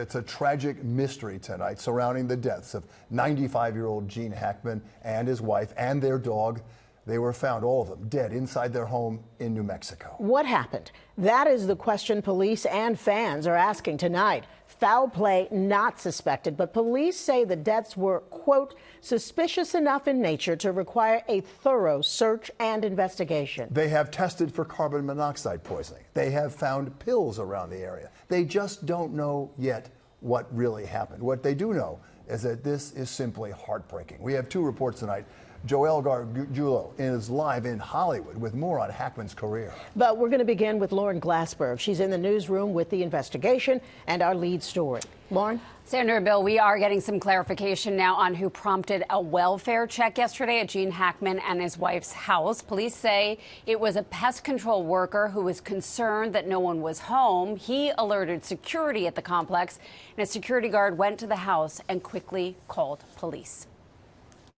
It's a tragic mystery tonight surrounding the deaths of 95-year-old Gene Hackman and his wife and their dog. They were found, all of them, dead inside their home in New Mexico. What happened? That is the question police and fans are asking tonight. Foul play not suspected, but police say the deaths were, quote, suspicious enough in nature to require a thorough search and investigation. They have tested for carbon monoxide poisoning. They have found pills around the area. They just don't know yet what really happened. What they do know is that this is simply heartbreaking. We have two reports tonight. Joelle Garguilo is live in Hollywood with more on Hackman's career. But we're going to begin with Lauren Glassberg. She's in the newsroom with the investigation and our lead story. Lauren? Sandra and Bill, we are getting some clarification now on who prompted a welfare check yesterday at Gene Hackman and his wife's house. Police say it was a pest control worker who was concerned that no one was home. He alerted security at the complex, and a security guard went to the house and quickly called police.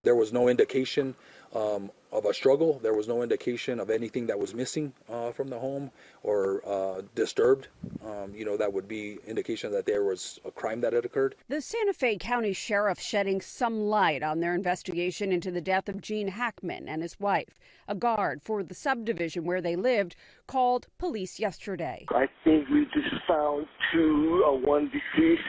There was no indication of a struggle. There was no indication of anything that was missing from the home or disturbed. That would be indication that there was a crime that had occurred. The Santa Fe County Sheriff shedding some light on their investigation into the death of Gene Hackman and his wife. A guard for the subdivision where they lived called police yesterday. I think we just found one deceased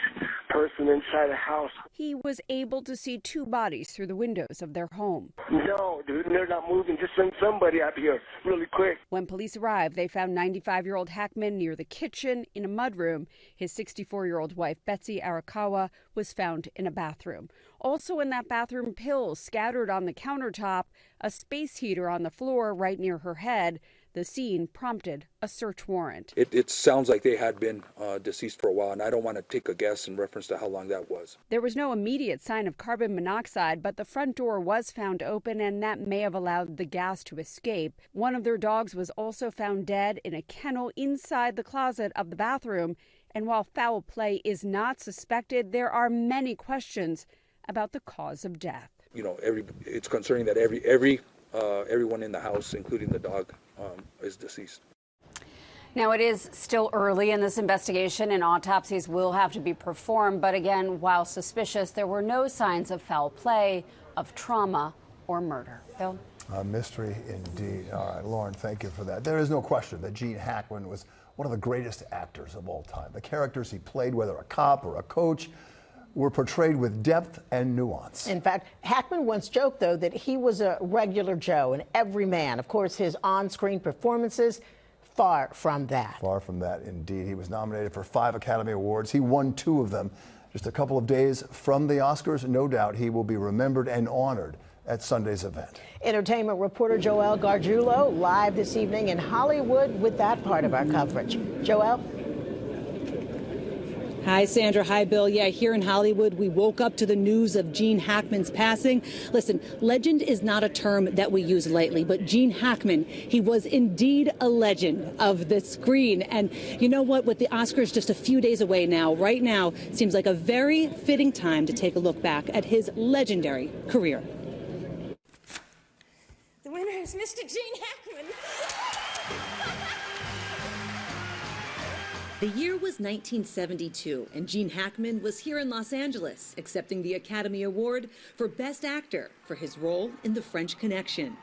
person inside a house. He was able to see two bodies through the windows of their home. No, dude, they're not moving. Just send somebody out here really quick. When police arrived, they found 95-year-old Hackman near the kitchen in a mudroom. His 64-year-old wife, Betsy Arakawa, was found in a bathroom. Also in that bathroom, pills scattered on the countertop, a space heater on the floor right near her head. The scene prompted a search warrant. It sounds like they had been deceased for a while, and I don't want to take a guess in reference to how long that was. There was no immediate sign of carbon monoxide, but the front door was found open, and that may have allowed the gas to escape. One of their dogs was also found dead in a kennel inside the closet of the bathroom. And while foul play is not suspected, there are many questions about the cause of death. It's concerning that everyone in the house, including the dog, is deceased. Now, it is still early in this investigation, and autopsies will have to be performed. But again, while suspicious, there were no signs of foul play, of trauma, or murder. Bill? A mystery indeed. All right, Lauren, thank you for that. There is no question that Gene Hackman was one of the greatest actors of all time. The characters he played, whether a cop or a coach, were portrayed with depth and nuance. In fact, Hackman once joked, though, that he was a regular Joe, an everyman. Of course, his on-screen performances, far from that. Far from that, indeed. He was nominated for 5 Academy Awards. He won 2 of them. Just a couple of days from the Oscars, no doubt he will be remembered and honored at Sunday's event. Entertainment reporter Joelle Garguilo live this evening in Hollywood with that part of our coverage. Joelle? Hi, Sandra. Hi, Bill. Yeah, here in Hollywood, we woke up to the news of Gene Hackman's passing. Listen, legend is not a term that we use lightly, but Gene Hackman, he was indeed a legend of the screen. And you know what? With the Oscars just a few days away now, right now, seems like a very fitting time to take a look back at his legendary career. The winner is Mr. Gene Hackman. The year was 1972, and Gene Hackman was here in Los Angeles, accepting the Academy Award for Best Actor for his role in The French Connection.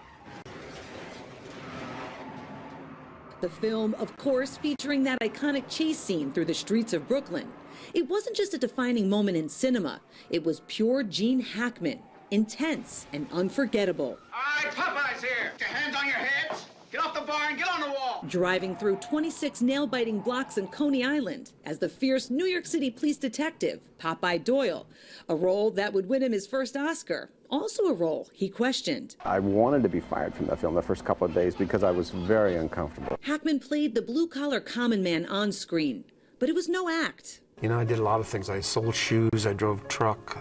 The film, of course, featuring that iconic chase scene through the streets of Brooklyn. It wasn't just a defining moment in cinema. It was pure Gene Hackman, intense and unforgettable. All right, Popeye's here. Get your hands on your heads. Get off the bar and get on the wall. Driving through 26 nail-biting blocks in Coney Island as the fierce New York City police detective, Popeye Doyle, a role that would win him his first Oscar. Also a role he questioned. I wanted to be fired from the film the first couple of days because I was very uncomfortable. Hackman played the blue-collar common man on screen, but it was no act. You know, I did a lot of things. I sold shoes, I drove a truck,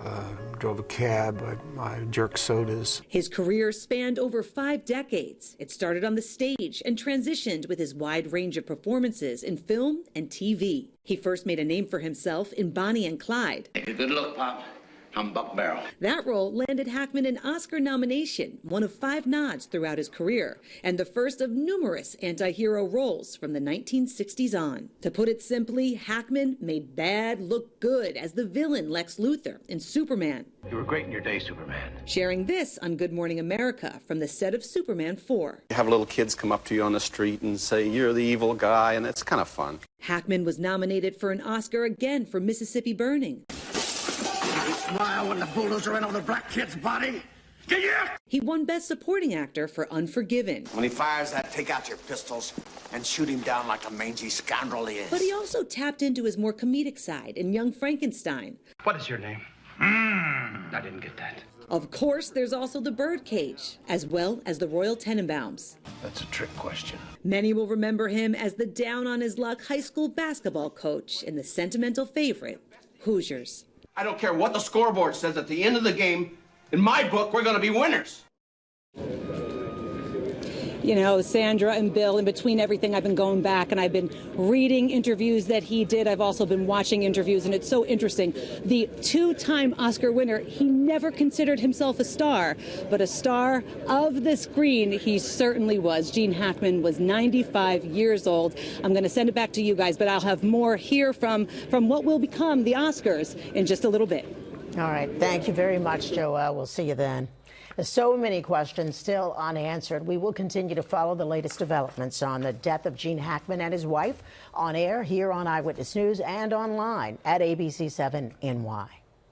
drove a cab, I jerked sodas. His career spanned over 5 decades. It started on the stage and transitioned with his wide range of performances in film and TV. He first made a name for himself in Bonnie and Clyde. Take a good look, Pop. I'm Buck Barrel. That role landed Hackman an Oscar nomination, one of 5 nods throughout his career, and the first of numerous anti-hero roles from the 1960s on. To put it simply, Hackman made bad look good as the villain Lex Luthor in Superman. You were great in your day, Superman. Sharing this on Good Morning America from the set of Superman 4. You have little kids come up to you on the street and say, "You're the evil guy," and it's kind of fun. Hackman was nominated for an Oscar again for Mississippi Burning. Smile when the bulldozer ran over the black kid's body. Yeah. He won Best Supporting Actor for Unforgiven. When he fires that, take out your pistols and shoot him down like the mangy scoundrel he is. But he also tapped into his more comedic side in Young Frankenstein. What is your name? I didn't get that. Of course, there's also The Birdcage, as well as The Royal Tenenbaums. That's a trick question. Many will remember him as the down-on-his-luck high school basketball coach in the sentimental favorite, Hoosiers. I don't care what the scoreboard says at the end of the game. In my book, we're going to be winners. You know, Sandra and Bill, in between everything, I've been going back and I've been reading interviews that he did. I've also been watching interviews, and it's so interesting. The 2-time Oscar winner, he never considered himself a star, but a star of the screen he certainly was. Gene Hackman was 95 years old. I'm going to send it back to you guys, but I'll have more here from what will become the Oscars in just a little bit. All right. Thank you very much, Joelle. We'll see you then. So many questions still unanswered. We will continue to follow the latest developments on the death of Gene Hackman and his wife on air here on Eyewitness News and online at ABC7NY.